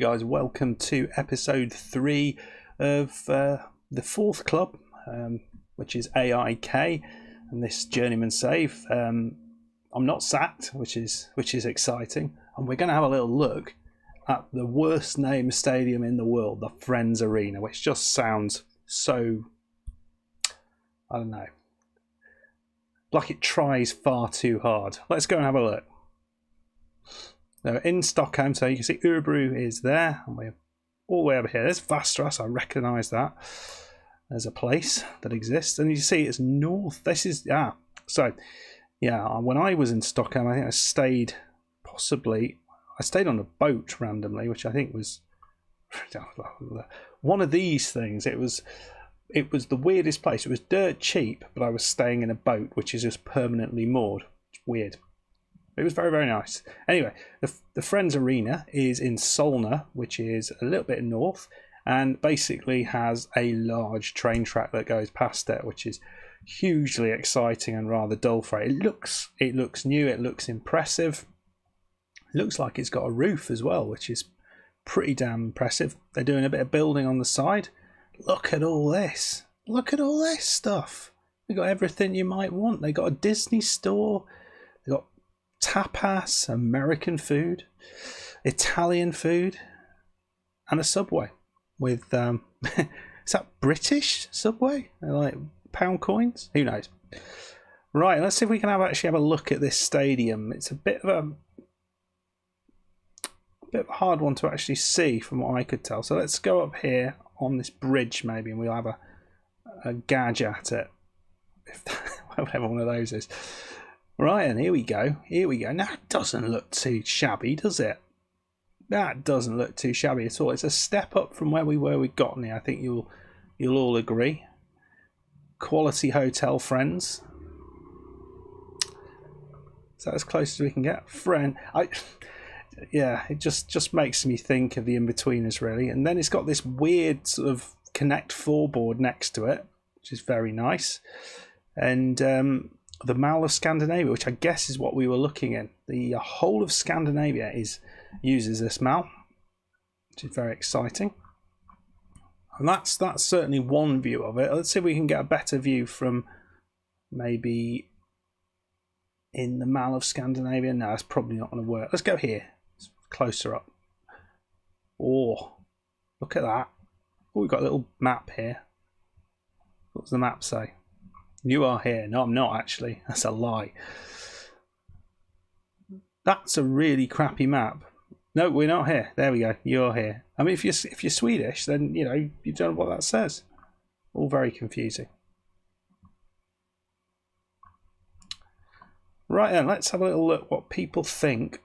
guys, welcome to episode 3 of the fourth club, which is AIK, and this Journeyman save. I'm not sacked, which is exciting, and we're going to have a little look at the worst named stadium in the world, the Friends Arena, which just sounds so, I don't know, like it tries far too hard. Let's go and have a look. So in Stockholm, so you can see Orebro is there, and we're all the way over here. There's Västerås, I recognise that. There's a place that exists, and you see it's north. This is, so, yeah, when I was in Stockholm, I think I stayed on a boat randomly, which I think was one of these things. It was the weirdest place. It was dirt cheap, but I was staying in a boat, which is just permanently moored. It's weird. It was very, very nice. Anyway, the Friends Arena is in Solna, which is a little bit north, and basically has a large train track that goes past it, which is hugely exciting and rather dull for it. It looks new. It looks impressive. It looks like it's got a roof as well, which is pretty damn impressive. They're doing a bit of building on the side. Look at all this. Look at all this stuff. They got everything you might want. They got a Disney store. They got tapas, American food, Italian food, and a Subway with is that British Subway? They're like pound coins? Who knows? Right, let's see if we can actually have a look at this stadium. It's a bit of a hard one to actually see from what I could tell. So let's go up here on this bridge maybe, and we'll have a gauge at it, if whatever one of those is. Right, and here we go. Now, it doesn't look too shabby, does it? That doesn't look too shabby at all. It's a step up from where we were with Gottney. I think you'll all agree. Quality hotel, Friends. Is that as close as we can get? Yeah, it just makes me think of the In-Betweeners, really. And then it's got this weird sort of Connect 4 board next to it, which is very nice. And the Mall of Scandinavia, which I guess is what we were looking in. The whole of Scandinavia uses this mall, which is very exciting. And that's certainly one view of it. Let's see if we can get a better view from maybe in the Mall of Scandinavia. No, it's probably not going to work. Let's go here. It's closer up. Oh, look at that. Oh, we've got a little map here. What does the map say? You are here. No, I'm not actually. That's a lie. That's a really crappy map. No, we're not here. There we go. You're here. I mean, if you're Swedish, then you don't know what that says. All very confusing. Right then, let's have a little look what people think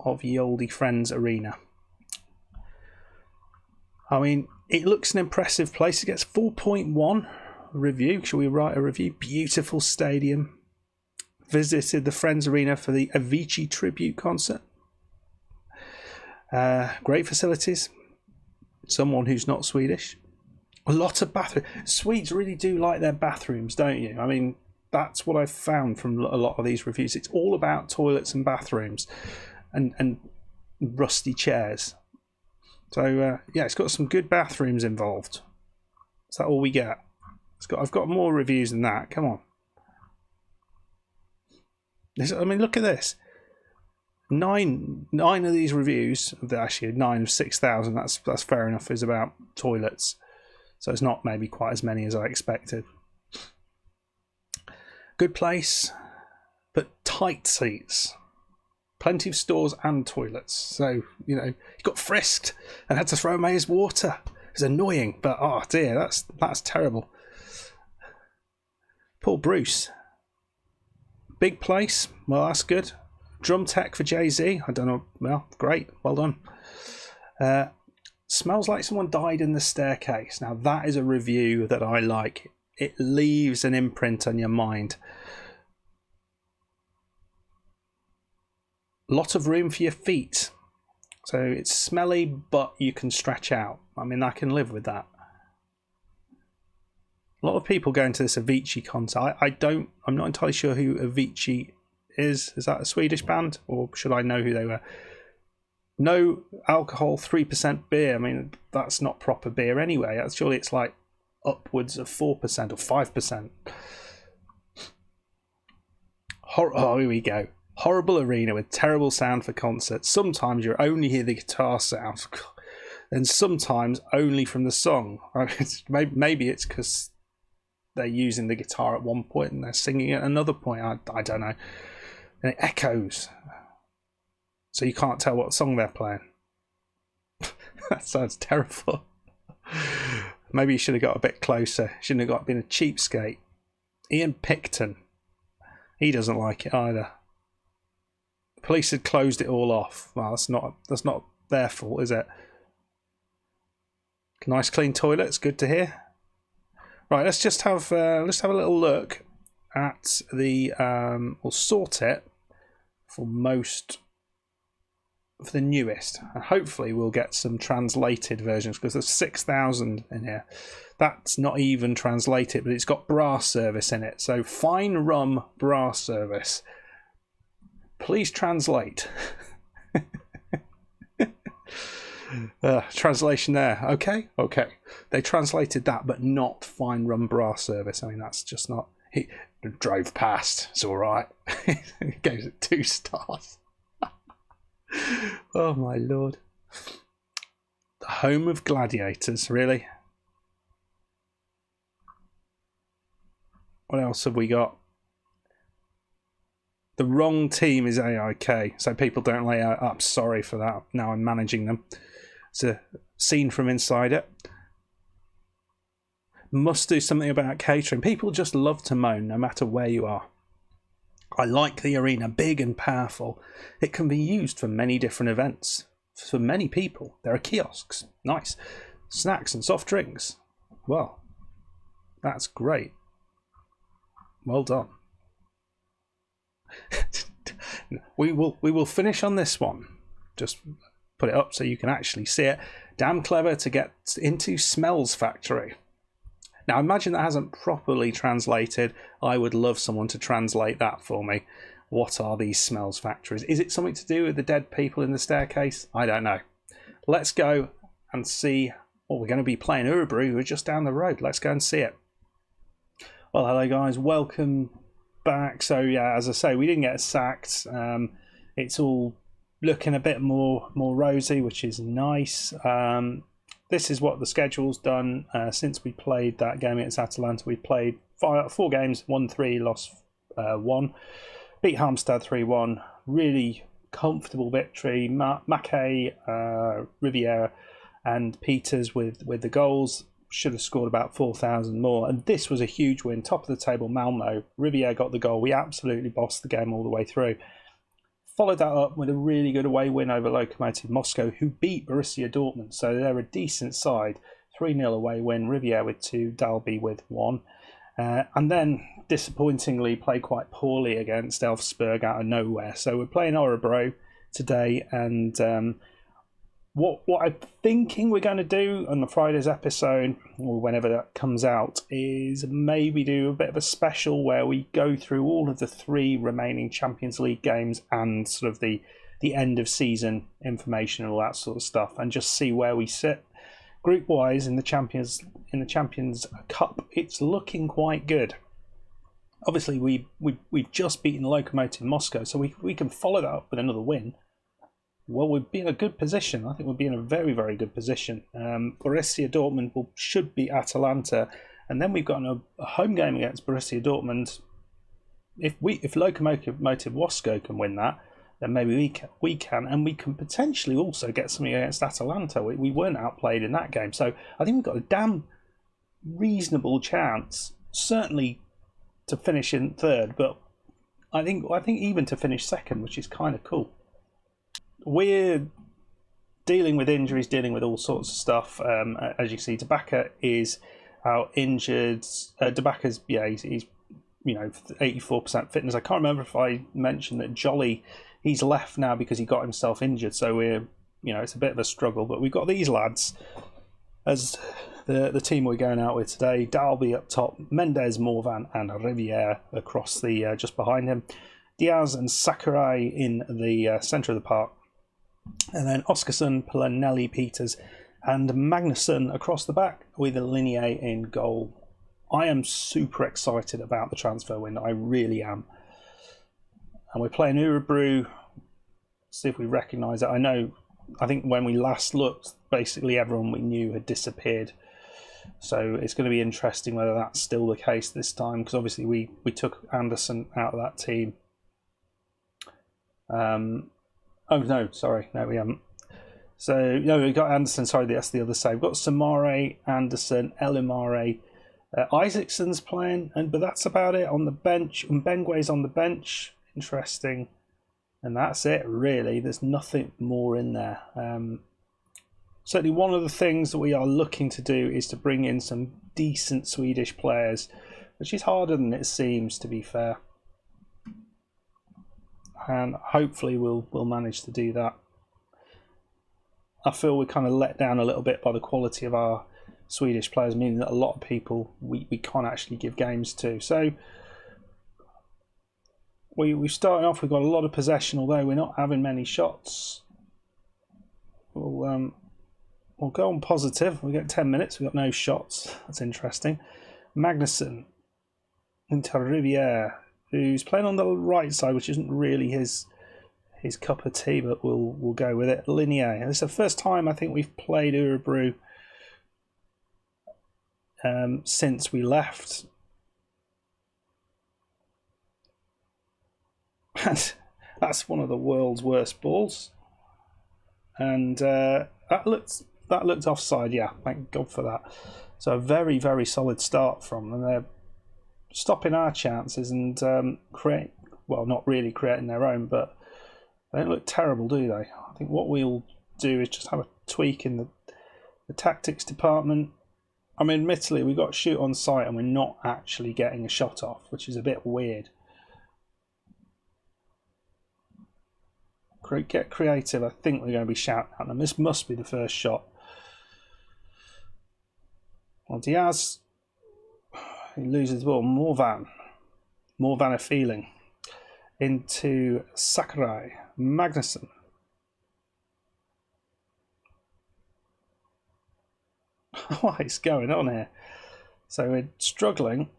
of ye olde Friends Arena. I mean, it looks an impressive place. It gets 4.1. review. Shall we write a review? Beautiful stadium. Visited the Friends Arena for the Avicii tribute concert. Great facilities. Someone who's not Swedish. A lot of bathrooms. Swedes really do like their bathrooms, don't you? I mean, that's what I've found from a lot of these reviews. It's all about toilets and bathrooms and rusty chairs. So yeah, it's got some good bathrooms involved. Is that all we get? I've got more reviews than that. Come on. I mean, look at this. Nine of these reviews, actually 9 of 6,000. That's fair enough. Is about toilets, so it's not maybe quite as many as I expected. Good place, but tight seats. Plenty of stores and toilets. So he got frisked and had to throw away his water. It's annoying, but oh dear, that's terrible. Poor Bruce. Big place. Well, that's good. Drum tech for Jay-Z. I don't know. Well, great. Well done. Smells like someone died in the staircase. Now, that is a review that I like. It leaves an imprint on your mind. Lot of room for your feet. So it's smelly, but you can stretch out. I mean, I can live with that. A lot of people going to this Avicii concert. I'm not entirely sure who Avicii is. Is that a Swedish band, or should I know who they were? no alcohol, 3% beer. I mean, that's not proper beer anyway. Surely it's like upwards of 4% or 5%. Oh, here we go. Horrible arena with terrible sound for concerts. Sometimes you only hear the guitar sound, and sometimes only from the song. Maybe it's because they're using the guitar at one point and they're singing at another point. I don't know. And it echoes, so you can't tell what song they're playing. That sounds terrible. Maybe you should have got a bit closer. Shouldn't have been a cheapskate. Ian Picton. He doesn't like it either. The police had closed it all off. Well, that's not their fault, is it? Nice clean toilets. Good to hear. Right, let's just have a little look at the. We'll sort it for the newest, and hopefully we'll get some translated versions, because there's 6,000 in here. That's not even translated, but it's got bra service in it. So fine rum bra service. Please translate. Translation there. Okay. They translated that, but not fine rum bra service. I mean, that's just not. He drove past. It's all right. He gives it 2 stars. Oh my lord. The home of gladiators, really? What else have we got? The wrong team is AIK, so people don't lay out. I'm sorry for that. Now I'm managing them. It's a scene from inside it. Must do something about catering. People just love to moan no matter where you are. I like the arena, big and powerful. It can be used for many different events. For many people, there are kiosks. Nice. Snacks and soft drinks. Well, that's great. Well done. We will finish on this one. Just put it up so you can actually see it. Damn clever to get into Smells Factory. Now, imagine that hasn't properly translated. I would love someone to translate that for me. What are these smells factories? Is it something to do with the dead people in the staircase? I don't know. Let's go and see. Well, we're going to be playing Orebro, who are just down the road. Let's go and see it. Well, hello guys. Welcome back. So yeah, as I say, we didn't get sacked. It's all looking a bit more rosy, which is nice. This is what the schedule's done since we played that game against Atalanta. We played 4 games, won 3, lost 1. Beat Halmstad 3-1. Really comfortable victory. Mackay, Riviera and Peters with the goals. Should have scored about 4,000 more. And this was a huge win. Top of the table, Malmo. Riviera got the goal. We absolutely bossed the game all the way through. Followed that up with a really good away win over Lokomotiv Moscow, who beat Borussia Dortmund. So they're a decent side. 3-0 away win. Riviera with 2, Dalby with 1. And then, disappointingly, played quite poorly against Elfsborg out of nowhere. So we're playing Orebro today. And what I'm thinking we're going to do on the Friday's episode, or whenever that comes out, is maybe do a bit of a special where we go through all of the 3 remaining Champions League games and sort of the end of season information and all that sort of stuff, and just see where we sit group wise in the Champions Cup. It's looking quite good. Obviously, we've just beaten Lokomotiv Moscow, so we can follow that up with another win. Well, we'd be in a good position. I think we'd be in a very, very good position. Borussia Dortmund should beat Atalanta, and then we've got a home game against Borussia Dortmund. If Lokomotiv Moscow can win that, then maybe we can, and we can potentially also get something against Atalanta. We weren't outplayed in that game, so I think we've got a damn reasonable chance, certainly to finish in 3rd, but I think even to finish 2nd, which is kind of cool. We're dealing with injuries, dealing with all sorts of stuff. As you see, Dabaka is out injured. Dabaka's he's 84% fitness. I can't remember if I mentioned that Jolly, he's left now because he got himself injured. So we're it's a bit of a struggle. But we've got these lads as the team we're going out with today. Dalby up top, Mendes, Morvan, and Riviere across the just behind him. Diaz and Sakurai in the centre of the park. And then Oskarsson, Planelli, Peters, and Magnusson across the back with Linnea in goal. I am super excited about the transfer window. I really am. And we're playing Orebro. See if we recognise it. I think when we last looked, basically everyone we knew had disappeared. So it's going to be interesting whether that's still the case this time, because obviously we took Anderson out of that team. Oh no, sorry, no we haven't. So no, we got Anderson. Sorry, that's the other side. We've got Samare, Anderson, Elimare, Isaacson's playing, but that's about it on the bench. And Bengue's on the bench. Interesting, and that's it really. There's nothing more in there. Certainly, one of the things that we are looking to do is to bring in some decent Swedish players, which is harder than it seems, to be fair. And hopefully we'll manage to do that. I feel we're kind of let down a little bit by the quality of our Swedish players, meaning that a lot of people we can't actually give games to. So we're starting off, we've got a lot of possession, although we're not having many shots. We'll go on positive. We get 10 minutes, we've got no shots. That's interesting. Magnusson into Riviere, who's playing on the right side, which isn't really his cup of tea, but we'll go with it. Linnea. This is the first time I think we've played Orebro since we left. And that's one of the world's worst balls. And that looked offside. Yeah, thank God for that. So a very, very solid start from them. They're stopping our chances and not really creating their own, but they don't look terrible, do they? I think what we'll do is just have a tweak in the tactics department. I mean, admittedly, we've got shoot on sight and we're not actually getting a shot off, which is a bit weird. Get creative. I think we're going to be shouting at them. This must be the first shot. Well, Diaz, he loses the ball. Morvan a feeling into Sakurai. Magnusson. What is going on here? So we're struggling.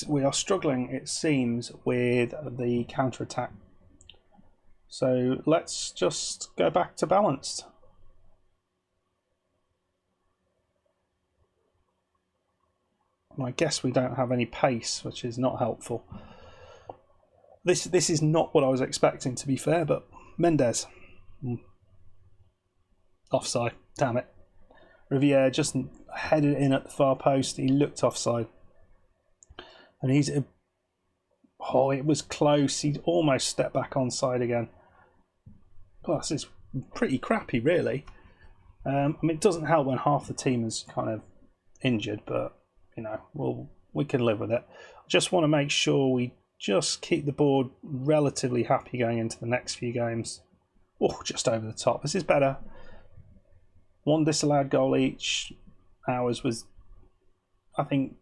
We are struggling, it seems, with the counter-attack. So let's just go back to balanced. I guess we don't have any pace, which is not helpful. This is not what I was expecting, to be fair, but Mendes. Offside, damn it. Riviere just headed in at the far post. He looked offside. And it was close. He'd almost stepped back onside again. Well, this is pretty crappy, really. I mean, it doesn't help when half the team is kind of injured, but we can live with it. I just want to make sure we just keep the board relatively happy going into the next few games. Oh, just over the top. This is better. One disallowed goal each. Ours was, I think,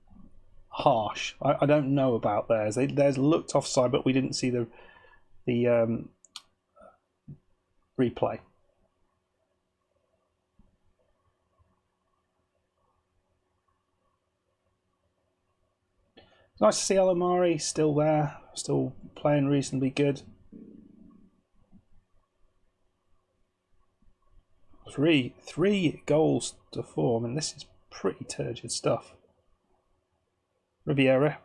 harsh. I don't know about theirs. Theirs looked offside, but we didn't see the replay. Nice to see Elimare still there, still playing reasonably good. Three goals to 4. I mean, this is pretty turgid stuff. Riviera.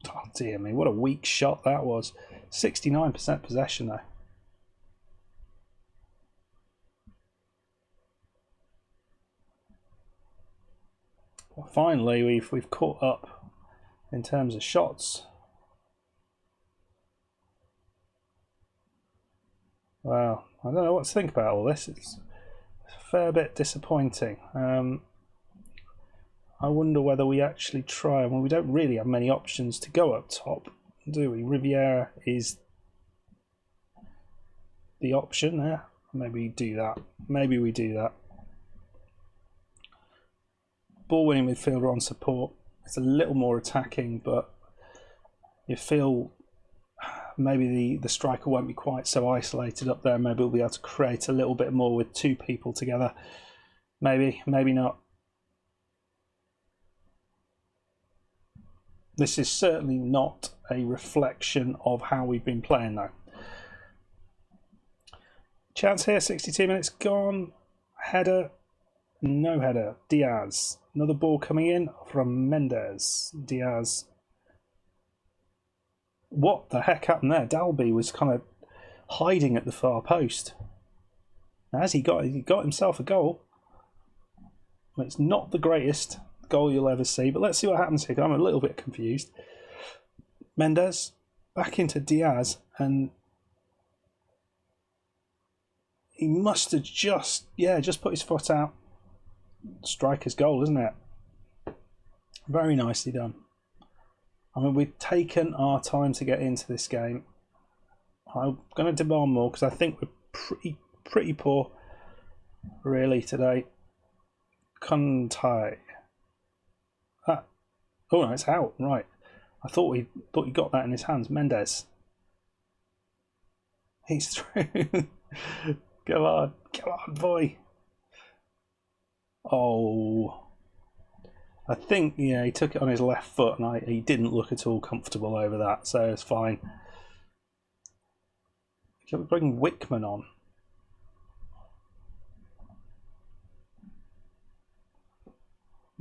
Oh dear me, what a weak shot that was. 69% possession though. Well, finally, we've caught up in terms of shots. Wow, I don't know what to think about all this. It's a fair bit disappointing. I wonder whether we actually try. Well, we don't really have many options to go up top, do we? Riviera is the option there. Maybe we do that. Ball winning midfielder on support. It's a little more attacking, but you feel maybe the striker won't be quite so isolated up there. Maybe we'll be able to create a little bit more with two people together. Maybe not. This is certainly not a reflection of how we've been playing, though. Chance here, 62 minutes gone. Header, no header. Diaz, another ball coming in from Mendes. Diaz. What the heck happened there? Dalby was kind of hiding at the far post. As he got himself a goal. It's not the greatest goal you'll ever see, but let's see what happens here. I'm a little bit confused. Mendes back into Diaz, and he must have just put his foot out. Striker's goal, isn't it? Very nicely done. I mean, we've taken our time to get into this game. I'm going to demand more because I think we're pretty poor, really, today. Kuntai. Oh no, it's out. Right. I thought he got that in his hands. Mendes. He's through. Come on, boy. Oh. I think, yeah, he took it on his left foot and he didn't look at all comfortable over that, so it's fine. Can we bring Wickman on?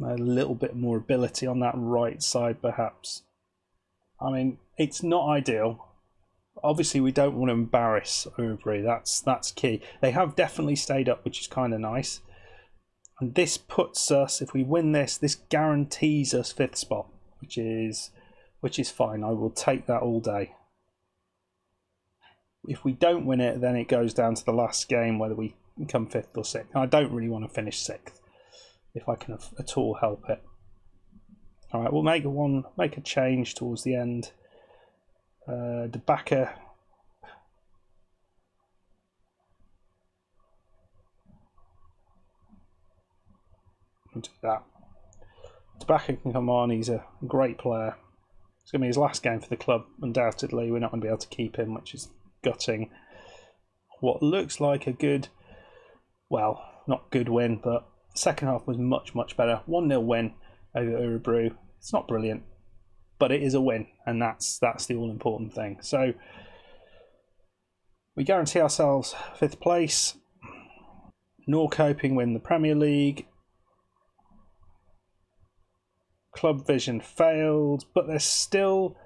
A little bit more ability on that right side, perhaps. I mean, it's not ideal. Obviously, we don't want to embarrass Orebro. That's key. They have definitely stayed up, which is kind of nice. And this puts us, if we win this guarantees us 5th spot, which is fine. I will take that all day. If we don't win it, then it goes down to the last game whether we come 5th or 6th. I don't really want to finish 6th if I can at all help it. All right, we'll make a change towards the end. De Backer. We'll do that. De Backer can come on. He's a great player. It's going to be his last game for the club, undoubtedly. We're not going to be able to keep him, which is gutting. What looks like a good, well, not good win, but the second half was much better. 1-0 win over Orebro. It's not brilliant, but it is a win, and that's the all-important thing. So we guarantee ourselves 5th place. Norrköping win the Premier League. Club vision failed, but they're still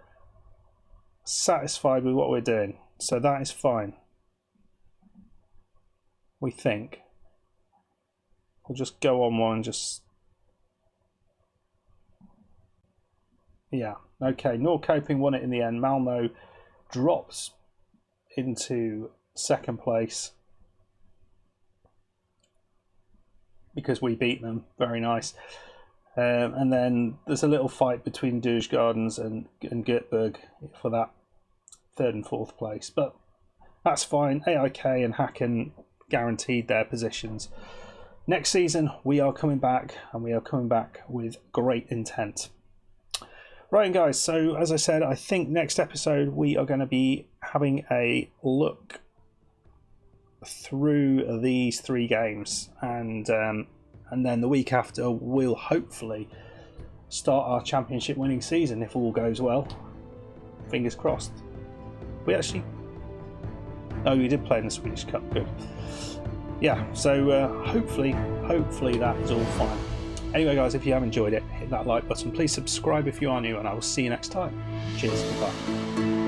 satisfied with what we're doing, so that is fine. We think. We'll just go on one, yeah, okay. Norrköping won it in the end. Malmo drops into 2nd place because we beat them. Very nice. And then there's a little fight between Djurgårdens and Göteborg for that 3rd and 4th place, but that's fine. AIK and Häcken guaranteed their positions. Next season we are coming back, and we are coming back with great intent. Right, guys, so as I said, I think next episode we are going to be having a look through these 3 games, and then the week after we'll hopefully start our championship winning season if all goes well. Fingers crossed. We actually... Oh, we did play in the Swedish Cup, good. Yeah, so hopefully that is all fine. Anyway, guys, if you have enjoyed it, hit that like button. Please subscribe if you are new, and I will see you next time. Cheers, goodbye.